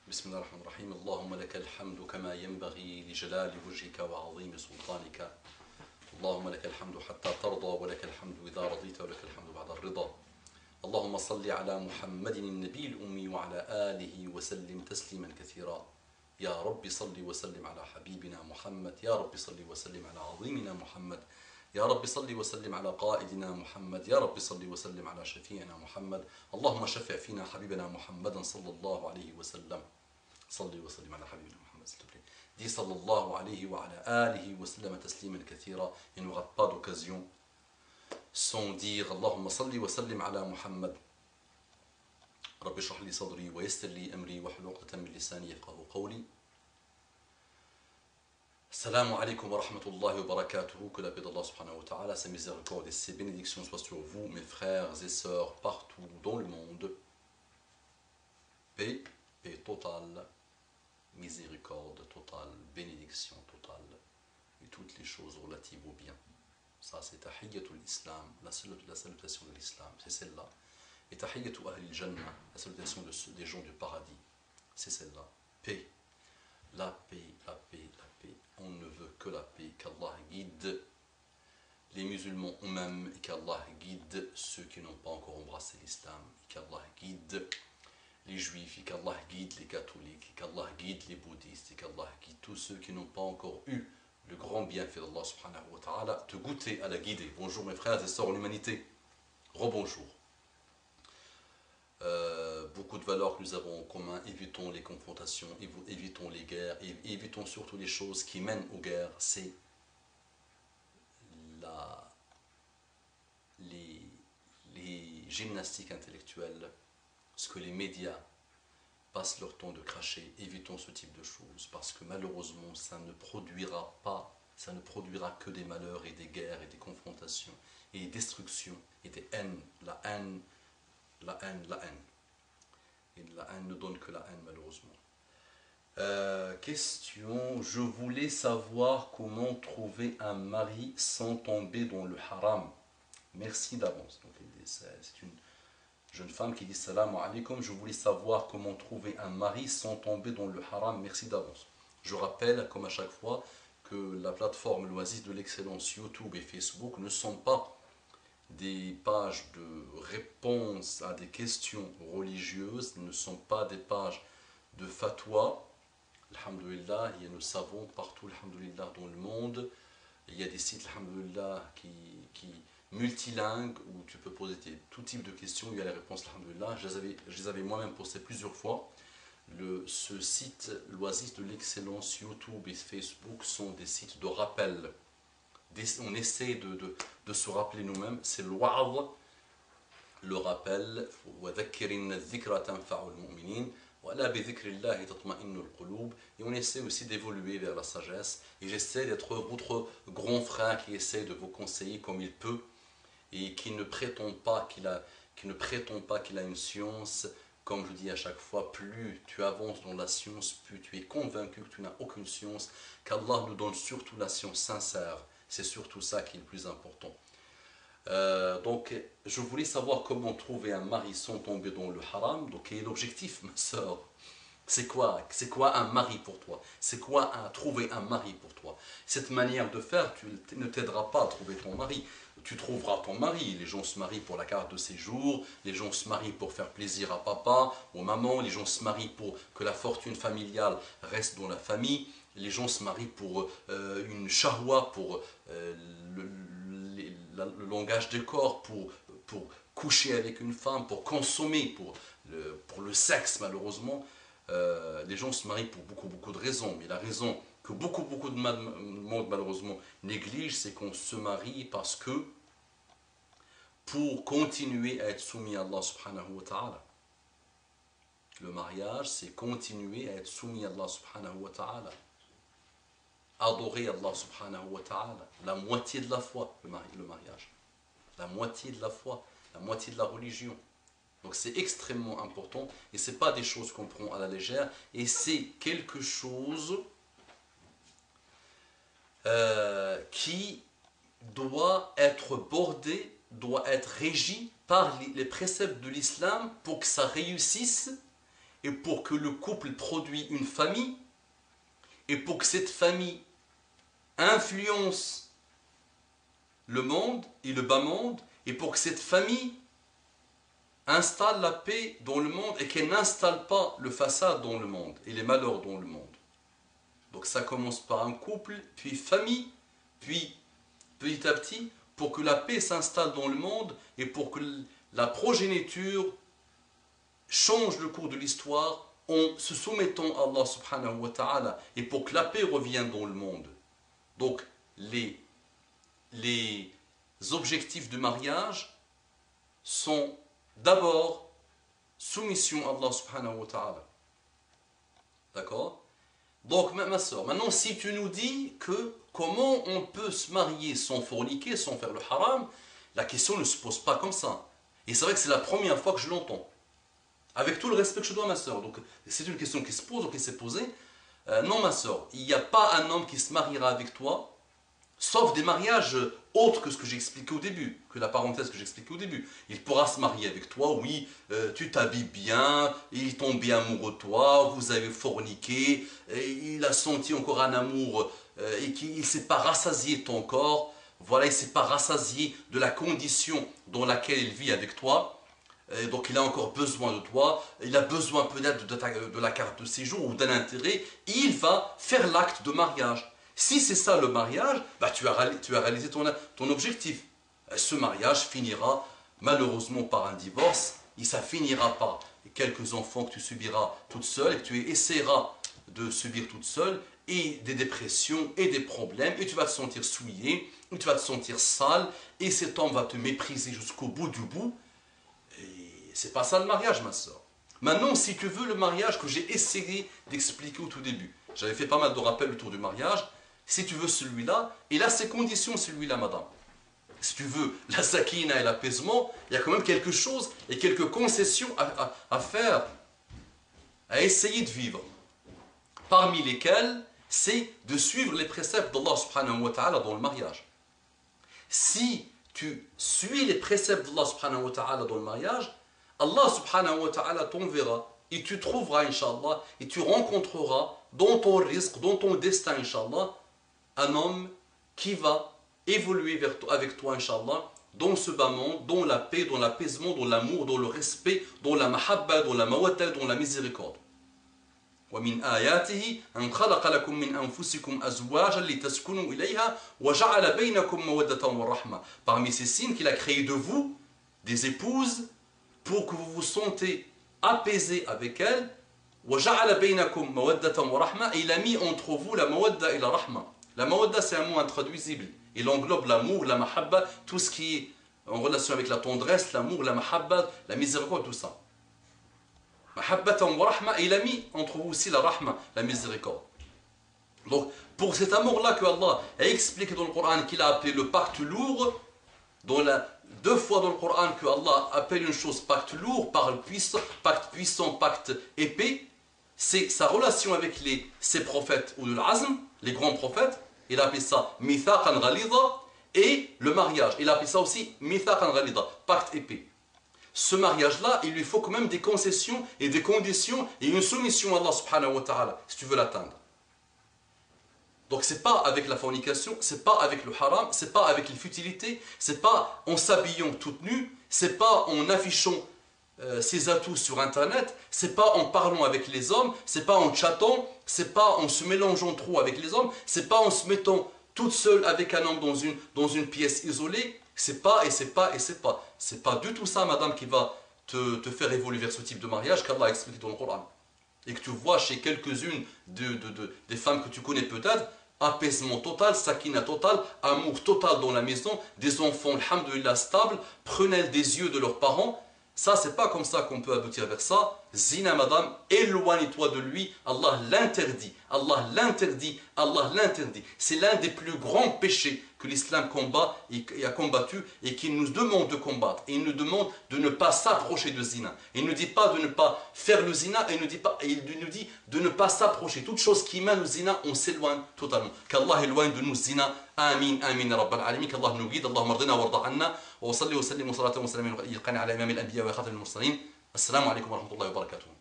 بسم الله الرحمن الرحيم اللهم لك الحمد كما ينبغي لجلال وجهك وعظيم سلطانك اللهم لك الحمد حتى ترضى ولك الحمد إذا رضيت ولك الحمد بعد الرضا اللهم صل على محمد النبي الأمي وعلى آله وسلم تسليما كثيرا يا رب صل وسلم على حبيبنا محمد يا رب صل وسلم على عظيمنا محمد يا رب صل وسلم على قائدنا محمد يا رب صل وسلم على شفيعنا محمد اللهم شفع فينا حبيبنا محمدا صلى الله عليه وسلم صلي وسلم على حبيبنا محمد s'il te plaît. Dis sallallahu alayhi wa ala alihi wa sallam tasliman kathira. Il n'y aura pas d'occasion sans dire Allahumma salli wa sallim ala Muhammad. Rabbi shrah li sadri wa yassir li amri wa hlul 'uqdatan min lisani yafqahu qawli. Assalamu alaikum wa rahmatullahi wa barakatuhu. Que la paix d'Allah subhanahu wa ta'ala, sa miséricorde et ses bénédictions soient sur vous, mes frères et sœurs, partout dans le monde. Paix totale, miséricorde totale, bénédiction totale, et toutes les choses relatives au bien. Ça c'est tahiyyatul islam, la salutation de l'islam, c'est celle-là. Et tahiyyatu ahlil jannah, la salutation des gens du paradis, c'est celle-là. Paix, la paix, la paix, la paix. On ne veut que la paix, qu'Allah guide les musulmans eux-mêmes, et qu'Allah guide ceux qui n'ont pas encore embrassé l'islam, et qu'Allah guide les juifs, et qu'Allah guide les catholiques, et qu'Allah guide les bouddhistes, et qu'Allah guide tous ceux qui n'ont pas encore eu le grand bienfait d'Allah subhanahu wa ta'ala, de goûter à la guider. Bonjour mes frères et sœurs en humanité, rebonjour. Beaucoup de valeurs que nous avons en commun, évitons les confrontations, évitons les guerres, et évitons surtout les choses qui mènent aux guerres, c'est les gymnastiques intellectuelles, ce que les médias passent leur temps de cracher. Évitons ce type de choses, parce que malheureusement ça ne produira que des malheurs et des guerres et des confrontations et des destructions et des haines, la haine. Et la haine ne donne que la haine malheureusement. Question, je voulais savoir comment trouver un mari sans tomber dans le haram. Merci d'avance. C'est une jeune femme qui dit salam alaikum, je voulais savoir comment trouver un mari sans tomber dans le haram. Merci d'avance. Je rappelle, comme à chaque fois, que la plateforme l'Oasis de l'excellence YouTube et Facebook ne sont pas des pages de réponse à des questions religieuses, ne sont pas des pages de fatwa. Alhamdulillah, et nous savons partout, alhamdulillah, dans le monde, il y a des sites, alhamdulillah, qui multilingues, où tu peux poser tout type de questions, il y a les réponses, alhamdulillah. Je les avais moi-même posées plusieurs fois. Ce site, l'Oasis de l'excellence, YouTube et Facebook sont des sites de rappel. On essaie de se rappeler nous-mêmes, c'est le wa'adh, le rappel, et on essaie aussi d'évoluer vers la sagesse, et j'essaie d'être votre grand frère qui essaie de vous conseiller comme il peut, et qui ne prétend pas qu'il a une science. Comme je dis à chaque fois, plus tu avances dans la science, plus tu es convaincu que tu n'as aucune science, qu'Allah nous donne surtout la science sincère. C'est surtout ça qui est le plus important. Donc, je voulais savoir comment trouver un mari sans tomber dans le haram. Donc, quel est l'objectif, ma soeur? C'est quoi un mari pour toi? C'est quoi trouver un mari pour toi? Cette manière de faire ne t'aidera pas à trouver ton mari. Tu trouveras ton mari. Les gens se marient pour la carte de séjour, les gens se marient pour faire plaisir à papa ou maman, les gens se marient pour que la fortune familiale reste dans la famille, les gens se marient pour une shahwa, pour le langage du corps, pour coucher avec une femme, pour consommer, pour le sexe malheureusement. Les gens se marient pour beaucoup de raisons, mais la raison que beaucoup de monde malheureusement néglige, c'est qu'on se marie parce que pour continuer à être soumis à Allah subhanahu wa ta'ala. Le mariage, c'est continuer à être soumis à Allah subhanahu wa ta'ala. Adorer Allah subhanahu wa ta'ala. La moitié de la foi, le mariage. La moitié de la foi, la moitié de la religion. Donc c'est extrêmement important, et ce n'est pas des choses qu'on prend à la légère, et c'est quelque chose qui doit être bordé, doit être régi par les préceptes de l'islam pour que ça réussisse et pour que le couple produise une famille, et pour que cette famille influence le monde et le bas monde, et pour que cette famille installe la paix dans le monde et qu'elle n'installe pas le façade dans le monde et les malheurs dans le monde. Donc ça commence par un couple, puis famille, puis petit à petit, pour que la paix s'installe dans le monde et pour que la progéniture change le cours de l'histoire en se soumettant à Allah subhanahu wa ta'ala et pour que la paix revienne dans le monde. Donc les objectifs du mariage sont d'abord soumission à Allah subhanahu wa ta'ala. D'accord? Donc ma soeur, maintenant si tu nous dis que comment on peut se marier sans forniquer, sans faire le haram, la question ne se pose pas comme ça. Et c'est vrai que c'est la première fois que je l'entends. Avec tout le respect que je dois à ma soeur. Donc c'est une question qui se pose ou qui s'est posée. Non ma soeur, il n'y a pas un homme qui se mariera avec toi, sauf des mariages autres que ce que j'ai expliqué au début, que la parenthèse que j'ai expliquée au début. Il pourra se marier avec toi, oui, tu t'habilles bien, il tombe bien amoureux de toi, vous avez forniqué, il a senti encore un amour et qu'il ne s'est pas rassasié de ton corps, voilà, il ne s'est pas rassasié de la condition dans laquelle il vit avec toi. Donc il a encore besoin de toi, il a besoin peut-être de la carte de séjour ou d'un intérêt, il va faire l'acte de mariage. Si c'est ça le mariage, bah tu as réalisé ton objectif. Ce mariage finira malheureusement par un divorce, et ça finira par quelques enfants que tu subiras toute seule, et que tu essaieras de subir toute seule, et des dépressions, et des problèmes, et tu vas te sentir souillé, et tu vas te sentir sale, et cet homme va te mépriser jusqu'au bout du bout. C'est pas ça le mariage, ma soeur. Maintenant, si tu veux le mariage que j'ai essayé d'expliquer au tout début, j'avais fait pas mal de rappels autour du mariage, si tu veux celui-là, il a ses conditions celui-là, madame. Si tu veux la sakina et l'apaisement, il y a quand même quelque chose et quelques concessions à faire, à essayer de vivre. Parmi lesquelles, c'est de suivre les préceptes d'Allah subhanahu wa ta'ala dans le mariage. Si tu suis les préceptes d'Allah subhanahu wa ta'ala dans le mariage, Allah subhanahu wa ta'ala t'enverra et tu trouveras, Inch'Allah, et tu rencontreras dans ton risque, dans ton destin, Inch'Allah, un homme qui va évoluer avec toi, Inch'Allah, dans ce bas monde, dans la paix, dans l'apaisement, dans l'amour, dans le respect, dans la mahabba, dans la mawadda, dans la miséricorde. ومن آياته أن خلق لكم من أنفسكم أزواجا لتسكنوا إليها وجعل بينكم مودة ورحمة. Parmi ces signes qu'il a créé de vous des épouses pour que vous vous sentez apaisé avec elles. وجعل بينكم مودة ورحمة. Et il a mis entre vous la mawadda et la rahma. La mawadda c'est un mot intraduisible. Il englobe l'amour, la mahabba, tout ce qui est en relation avec la tendresse, l'amour, la mahabba, la miséricorde, tout ça. Et il a mis entre vous aussi la rahma, la miséricorde. Donc, pour cet amour-là que Allah a expliqué dans le Coran, qu'il a appelé le pacte lourd, deux fois dans le Coran que Allah appelle une chose pacte lourd, pacte puissant, pacte épais, c'est sa relation avec ses prophètes ou l'azm, les grands prophètes. Il a appelé ça mithaqan ghalidha, et le mariage. Il a appelé ça aussi mithaqan ghalidha, pacte épais. Ce mariage-là, il lui faut quand même des concessions et des conditions et une soumission à Allah subhanahu wa ta'ala, si tu veux l'atteindre. Donc c'est pas avec la fornication, c'est pas avec le haram, c'est pas avec les futilités, c'est pas en s'habillant toute nue, c'est pas en affichant ses atouts sur internet, c'est pas en parlant avec les hommes, c'est pas en chattant, c'est pas en se mélangeant trop avec les hommes, c'est pas en se mettant toute seule avec un homme dans une pièce isolée. C'est pas et c'est pas et c'est pas. C'est pas du tout ça, madame, qui va te faire évoluer vers ce type de mariage qu'Allah a expliqué dans le Coran. Et que tu vois chez quelques-unes des femmes que tu connais peut-être, apaisement total, sakina total, amour total dans la maison, des enfants, alhamdoulilah, stables, prunelles des yeux de leurs parents. Ça, c'est pas comme ça qu'on peut aboutir vers ça. Zina, madame, éloigne-toi de lui. Allah l'interdit. Allah l'interdit. Allah l'interdit. C'est l'un des plus grands péchés que l'islam combat et a combattu et qu'il nous demande de combattre. Et il nous demande de ne pas s'approcher de zina. Il ne dit pas de ne pas faire le zina, il nous dit de ne pas s'approcher. Toute chose qui mène au zina, on s'éloigne totalement. Qu'Allah éloigne de nous zina. Amin, amin, rabbal alamin. Qu'Allah nous guide. Allahumma ardina warda anna. Wa salli wa sallim wa salatu wa sallam yalqani ala imam al-anbiya wa khatam al-mursalin. Assalamu alaikum wa rahmatullahi wa barakatuh.